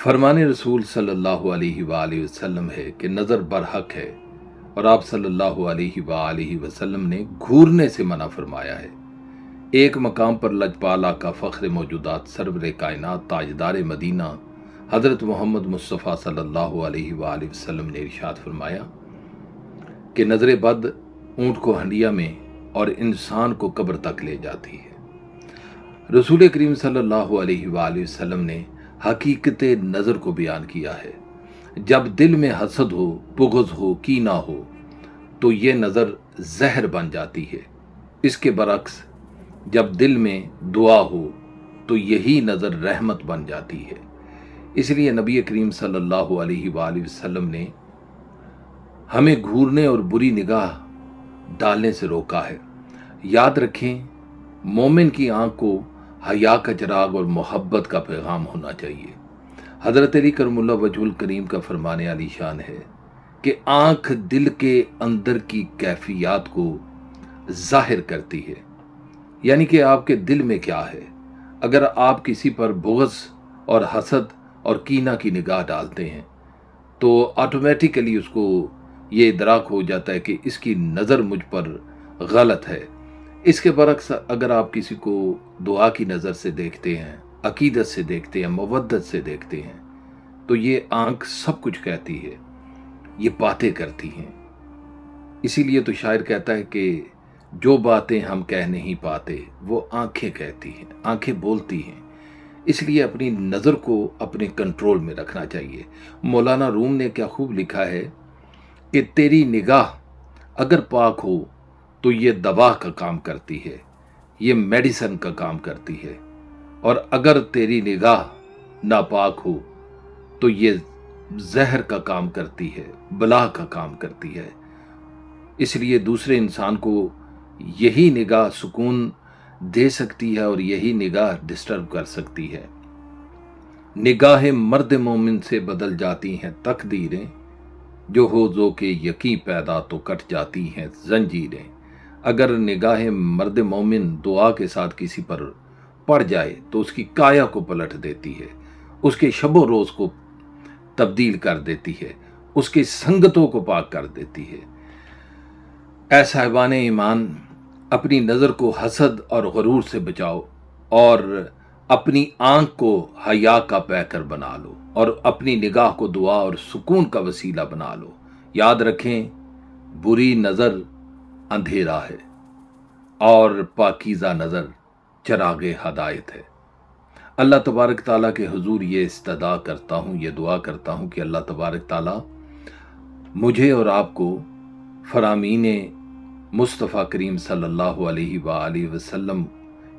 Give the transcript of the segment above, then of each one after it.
فرمان رسول صلی اللہ علیہ وآلہ وسلم ہے کہ نظر برحق ہے، اور آپ صلی اللہ علیہ وآلہ وسلم نے گھورنے سے منع فرمایا ہے۔ ایک مقام پر لجپال آقا فخر موجودات سرور کائنات تاجدار مدینہ حضرت محمد مصطفیٰ صلی اللہ علیہ وآلہ وسلم نے ارشاد فرمایا کہ نظر بد اونٹ کو ہنڈیا میں اور انسان کو قبر تک لے جاتی ہے۔ رسول کریم صلی اللہ علیہ وآلہ وسلم نے حقیقت نظر کو بیان کیا ہے۔ جب دل میں حسد ہو، بغض ہو، کینہ ہو تو یہ نظر زہر بن جاتی ہے۔ اس کے برعکس جب دل میں دعا ہو تو یہی نظر رحمت بن جاتی ہے۔ اس لیے نبی کریم صلی اللہ علیہ وآلہ وسلم نے ہمیں گھورنے اور بری نگاہ ڈالنے سے روکا ہے۔ یاد رکھیں، مومن کی آنکھ کو حیا کا چراغ اور محبت کا پیغام ہونا چاہیے۔ حضرت علی کرم اللہ وجہ الکریم کا فرمان علی شان ہے کہ آنکھ دل کے اندر کی کیفیات کو ظاہر کرتی ہے، یعنی کہ آپ کے دل میں کیا ہے۔ اگر آپ کسی پر بغض اور حسد اور کینہ کی نگاہ ڈالتے ہیں تو آٹومیٹیکلی اس کو یہ ادراک ہو جاتا ہے کہ اس کی نظر مجھ پر غلط ہے۔ اس کے برعکس اگر آپ کسی کو دعا کی نظر سے دیکھتے ہیں، عقیدت سے دیکھتے ہیں، مودت سے دیکھتے ہیں تو یہ آنکھ سب کچھ کہتی ہے، یہ باتیں کرتی ہیں۔ اسی لیے تو شاعر کہتا ہے کہ جو باتیں ہم کہہ نہیں پاتے وہ آنکھیں کہتی ہیں، آنکھیں بولتی ہیں۔ اس لیے اپنی نظر کو اپنے کنٹرول میں رکھنا چاہیے۔ مولانا روم نے کیا خوب لکھا ہے کہ تیری نگاہ اگر پاک ہو تو یہ دوا کا کام کرتی ہے، یہ میڈیسن کا کام کرتی ہے، اور اگر تیری نگاہ ناپاک ہو تو یہ زہر کا کام کرتی ہے، بلا کا کام کرتی ہے۔ اس لیے دوسرے انسان کو یہی نگاہ سکون دے سکتی ہے اور یہی نگاہ ڈسٹرب کر سکتی ہے۔ نگاہ مرد مومن سے بدل جاتی ہیں تقدیریں، جو ہو ذوق یقین پیدا تو کٹ جاتی ہیں زنجیریں۔ اگر نگاہ مرد مومن دعا کے ساتھ کسی پر پڑ جائے تو اس کی کایا کو پلٹ دیتی ہے، اس کے شب و روز کو تبدیل کر دیتی ہے، اس کی سنگتوں کو پاک کر دیتی ہے۔ اے صاحبان ایمان، اپنی نظر کو حسد اور غرور سے بچاؤ، اور اپنی آنکھ کو حیا کا پیکر بنا لو، اور اپنی نگاہ کو دعا اور سکون کا وسیلہ بنا لو۔ یاد رکھیں، بری نظر اندھیرا ہے اور پاکیزہ نظر چراغ ہدایت ہے۔ اللہ تبارک تعالیٰ کے حضور یہ استدعا کرتا ہوں، یہ دعا کرتا ہوں کہ اللہ تبارک تعالیٰ مجھے اور آپ کو فرامین مصطفیٰ کریم صلی اللہ علیہ وآلہ وسلم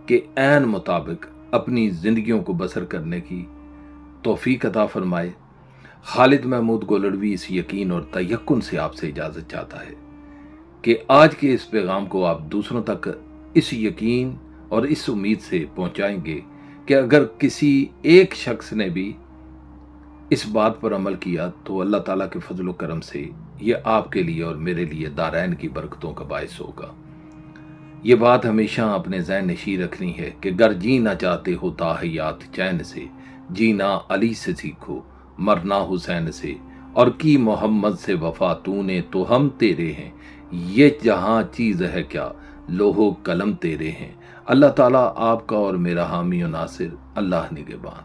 کے عین مطابق اپنی زندگیوں کو بسر کرنے کی توفیق عطا فرمائے۔ خالد محمود گولڑوی اس یقین اور تیقن سے آپ سے اجازت چاہتا ہے کہ آج کے اس پیغام کو آپ دوسروں تک اس یقین اور اس امید سے پہنچائیں گے کہ اگر کسی ایک شخص نے بھی اس بات پر عمل کیا تو اللہ تعالیٰ کے فضل و کرم سے یہ آپ کے لیے اور میرے لیے دارین کی برکتوں کا باعث ہوگا۔ یہ بات ہمیشہ اپنے ذہن نشین رکھنی ہے کہ گر جینا چاہتے ہو تاحیات چین سے، جینا علی سے سیکھو مرنا حسین سے، اور کی محمد سے وفا تو نے تو ہم تیرے ہیں، یہ جہاں چیز ہے کیا لوح و قلم تیرے ہیں۔ اللہ تعالیٰ آپ کا اور میرا حامی و ناصر، اللہ نگہبان۔